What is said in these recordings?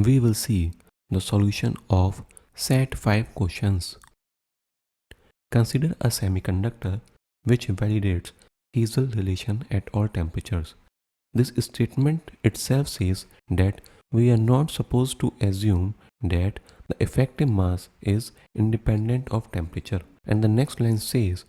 we will see the solution of set 5 questions. Consider a semiconductor which validates Heisel relation at all temperatures. This statement itself says that we are not supposed to assume that the effective mass is independent of temperature. And the next line says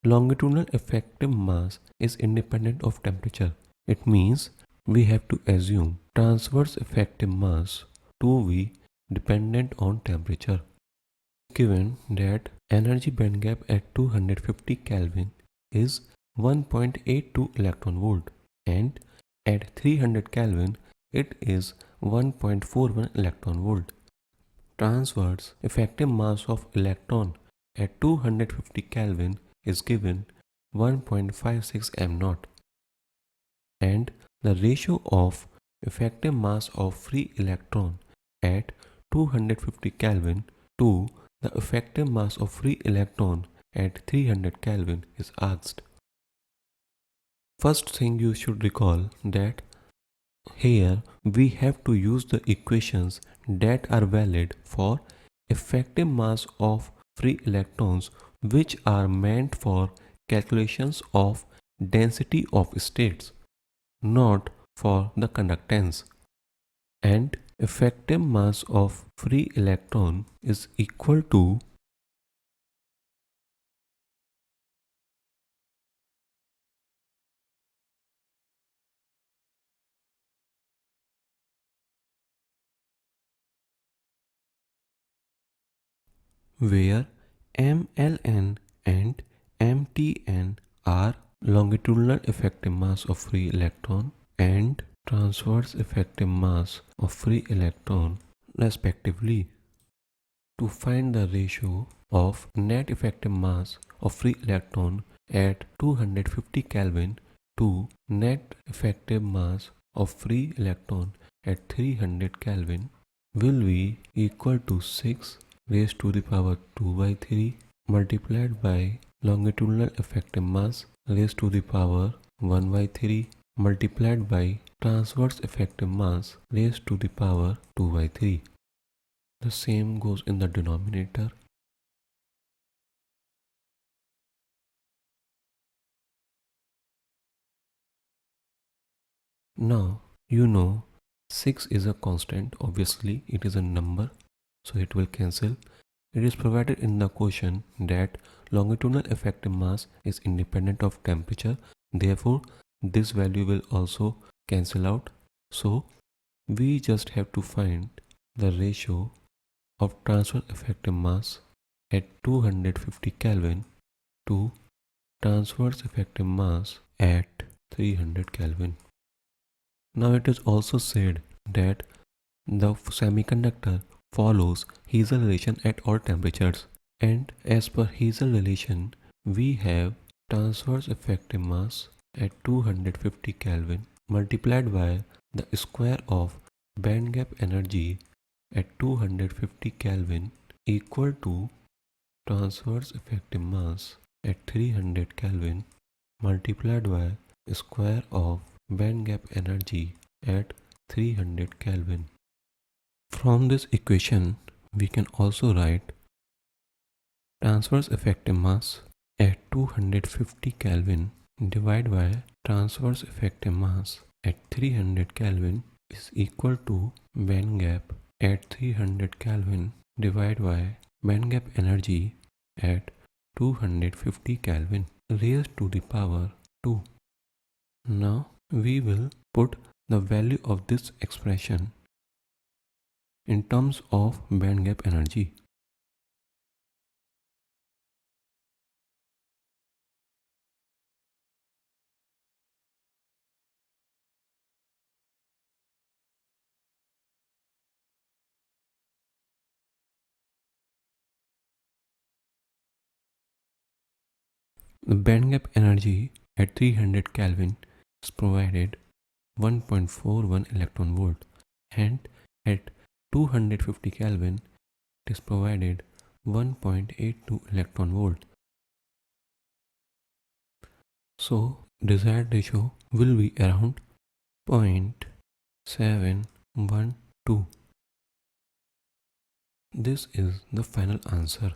longitudinal effective mass is independent of temperature. It means we have to assume transverse effective mass to be dependent on temperature. Given that energy band gap at 250 Kelvin is 1.82 electron volt and at 300 Kelvin it is 1.41 electron volt. Transverse effective mass of electron at 250 Kelvin is given 1.56 m naught, and the ratio of effective mass of free electron at 250 Kelvin to the effective mass of free electron at 300 Kelvin is asked. First thing you should recall that here we have to use the equations that are valid for effective mass of free electrons, which are meant for calculations of density of states, not for the conductance. And effective mass of free electron is equal to where mln and mtn are longitudinal effective mass of free electron and transverse effective mass of free electron respectively. To find the ratio of net effective mass of free electron at 250 Kelvin to net effective mass of free electron at 300 Kelvin will be equal to 6 raised to the power 2 by 3 multiplied by longitudinal effective mass raised to the power 1 by 3 multiplied by transverse effective mass raised to the power 2 by 3. The same goes in the denominator. Now you know 6 is a constant, obviously it is a number, so it will cancel. It is provided in the question that longitudinal effective mass is independent of temperature, therefore this value will also cancel out. So we just have to find the ratio of transverse effective mass at 250 Kelvin to transverse effective mass at 300 Kelvin. Now it is also said that the semiconductor follows Heisel relation at all temperatures, and as per Heisel relation we have transverse effective mass at 250 Kelvin multiplied by the square of band gap energy at 250 Kelvin equal to transverse effective mass at 300 Kelvin multiplied by square of band gap energy at 300 Kelvin. From this equation, we can also write transverse effective mass at 250 Kelvin divided by transverse effective mass at 300 Kelvin is equal to band gap at 300 Kelvin divided by band gap energy at 250 Kelvin raised to the power 2. Now we will put the value of this expression in terms of band gap energy. The band gap energy at 300 Kelvin is provided 1.41 electron volt, and at 250 Kelvin it is provided 1.82 electron volt. So desired ratio will be around 0.712. This is the final answer.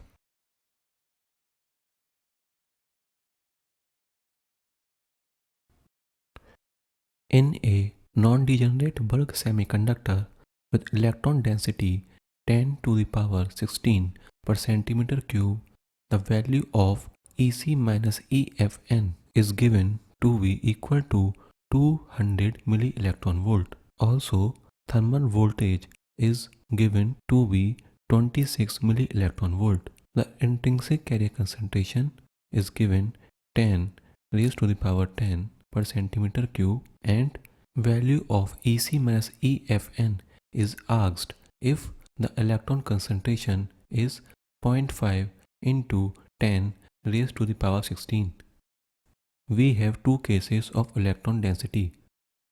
In a non-degenerate bulk semiconductor with electron density 10 to the power 16 per centimeter cube, the value of EC minus EFN is given to be equal to 200 millielectron volt. Also, thermal voltage is given to be 26 millielectron volt. The intrinsic carrier concentration is given 10 raised to the power 10 per centimeter cube, and value of EC minus EFN is asked if the electron concentration is 0.5 into 10 raised to the power 16. We have two cases of electron density,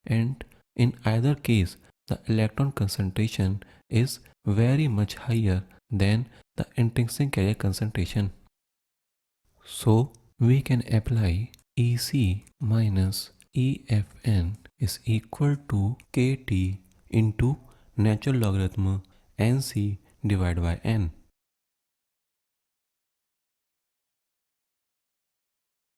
and in either case the electron concentration is very much higher than the intrinsic carrier concentration. So we can apply EC minus EFN is equal to KT into natural logarithm NC divided by N.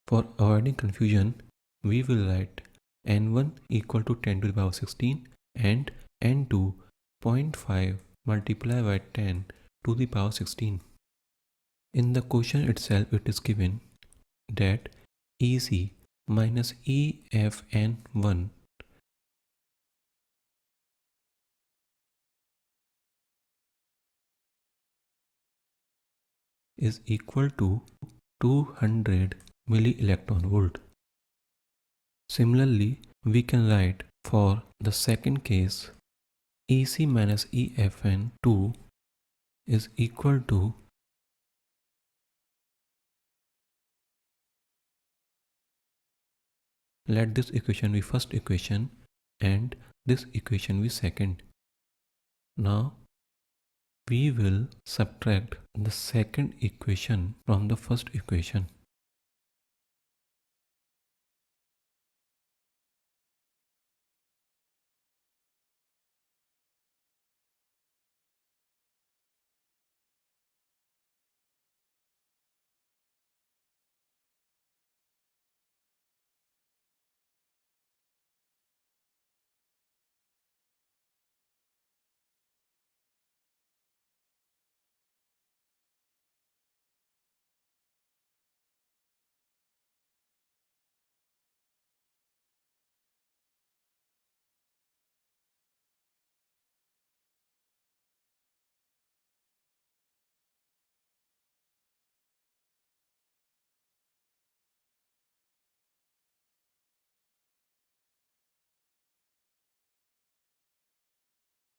For avoiding confusion, we will write N1 equal to 10 to the power 16 and N2 0.5 multiplied by 10 to the power 16. In the question itself, it is given that EC minus EFN1 is equal to 200 millielectron volt. Similarly, we can write for the second case EC minus EFN2 is equal to let this equation be first equation and this equation be second. Now we will subtract the second equation from the first equation.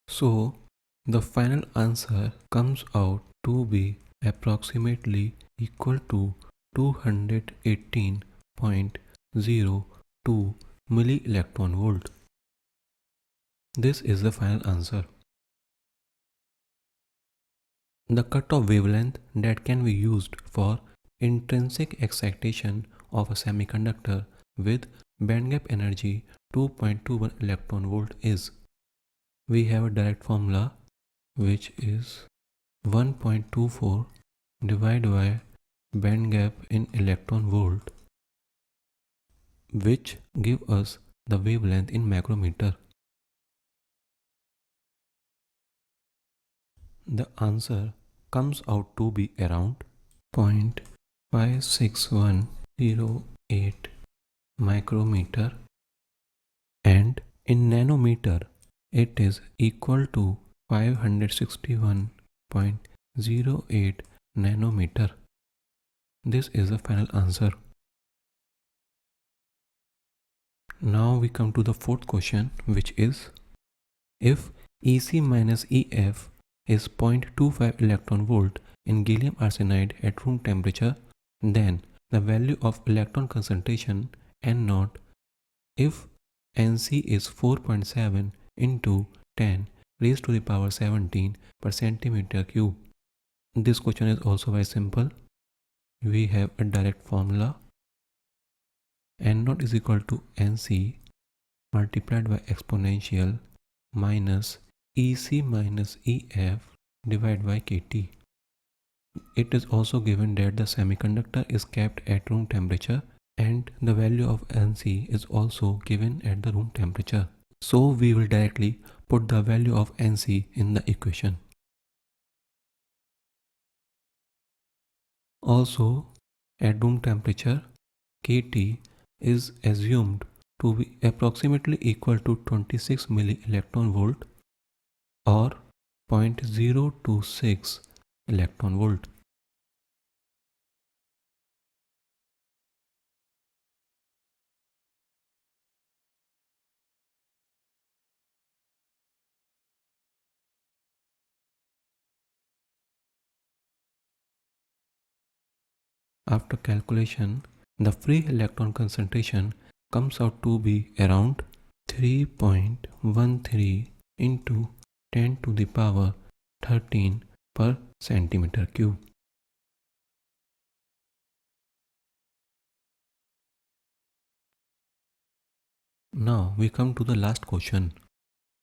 So the final answer comes out to be approximately equal to 218.02 millielectron volt. This is the final answer. The cutoff wavelength that can be used for intrinsic excitation of a semiconductor with bandgap energy 2.21 electron volt is, we have a direct formula which is 1.24 divided by bandgap in electron volt, which give us the wavelength in micrometer. The answer comes out to be around 0.56108 micrometer, and in nanometer it is equal to 561.08 nanometer. This is the final answer. Now we come to the fourth question, which is if EC minus EF is 0.25 electron volt in gallium arsenide at room temperature, then the value of electron concentration N0 if Nc is 4.7 into 10 raised to the power 17 per centimeter cube. This question is also very simple. We have a direct formula. N0 is equal to Nc multiplied by exponential minus EC minus EF divided by kT. It is also given that the semiconductor is kept at room temperature and the value of Nc is also given at the room temperature. So we will directly put the value of Nc in the equation. Also, at room temperature, KT is assumed to be approximately equal to 26 millielectron volt or 0.026 electron volt. After calculation, the free electron concentration comes out to be around 3.13 into 10 to the power 13 per centimeter cube. Now we come to the last question.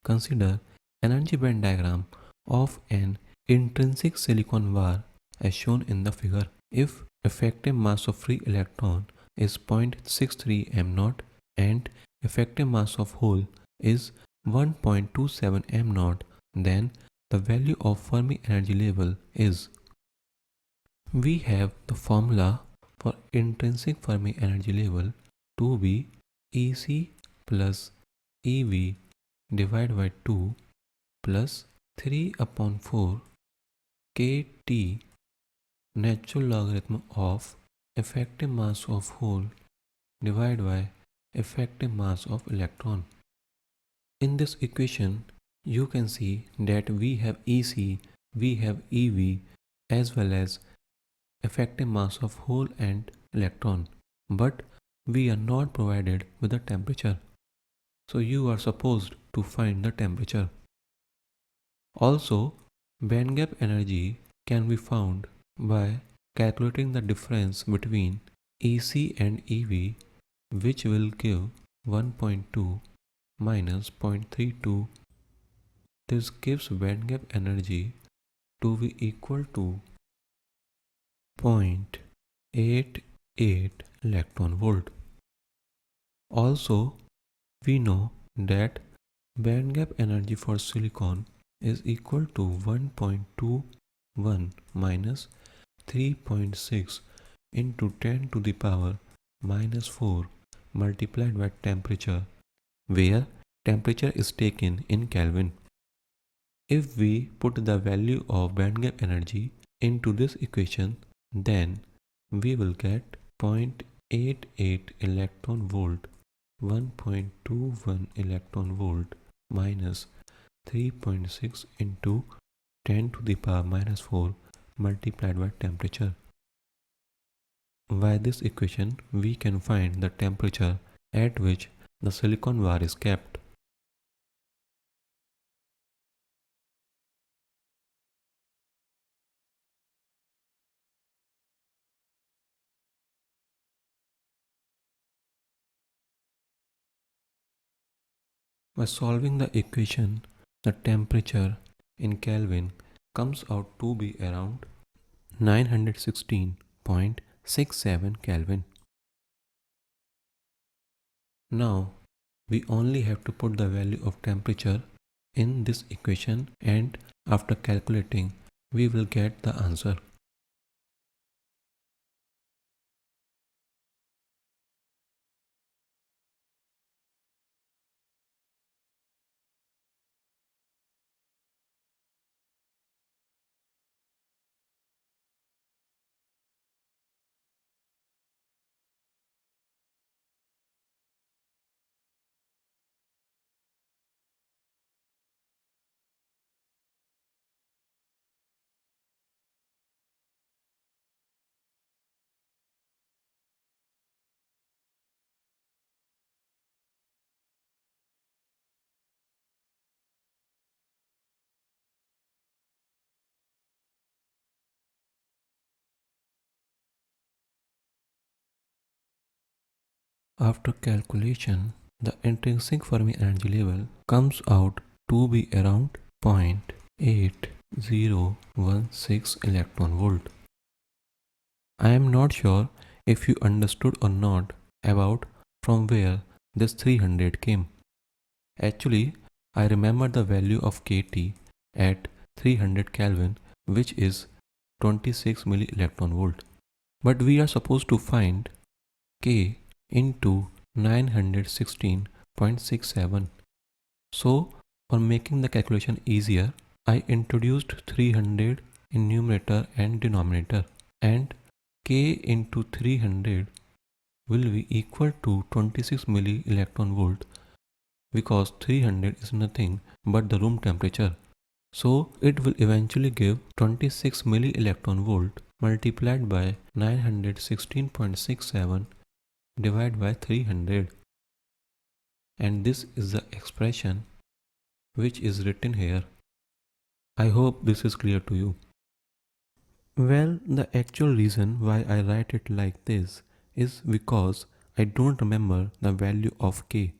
Consider energy band diagram of an intrinsic silicon wire as shown in the figure. If effective mass of free electron is 0.63 m0 and effective mass of hole is 1.27 m0, then the value of Fermi energy level is. We have the formula for intrinsic Fermi energy level to be EC plus EV divided by 2 plus 3 upon 4 kT natural logarithm of effective mass of hole divided by effective mass of electron. In this equation, you can see that we have EC, we have EV as well as effective mass of hole and electron, but we are not provided with the temperature. So you are supposed to find the temperature. Also, band gap energy can be found by calculating the difference between EC and EV, which will give 1.2 minus 0.32. This gives band gap energy to be equal to 0.88 electron volt. Also, we know that band gap energy for silicon is equal to 1.21 minus 3.6 into 10 to the power minus 4 multiplied by temperature, where temperature is taken in Kelvin. If we put the value of band gap energy into this equation, then we will get 0.88 electron volt, 1.21 electron volt minus 3.6 into 10 to the power minus 4 multiplied by temperature. By this equation, we can find the temperature at which the silicon wire is kept. By solving the equation, the temperature in Kelvin comes out to be around 916.67 Kelvin. Now, we only have to put the value of temperature in this equation, and after calculating, we will get the answer. After calculation, the intrinsic Fermi energy level comes out to be around 0.8 0.016 electron volt. I am not sure if you understood or not about from where this 300 came. Actually, I remember the value of kT at 300 Kelvin, which is 26 milli electron volt. But we are supposed to find K into 916.67. So, for making the calculation easier, I introduced 300 in numerator and denominator, and K into 300 will be equal to 26 milli electron volt because 300 is nothing but the room temperature. So it will eventually give 26 milli electron volt multiplied by 916.67 divided by 300. And this is the expression which is written here. I hope this is clear to you. Well, the actual reason why I write it like this is because I don't remember the value of K.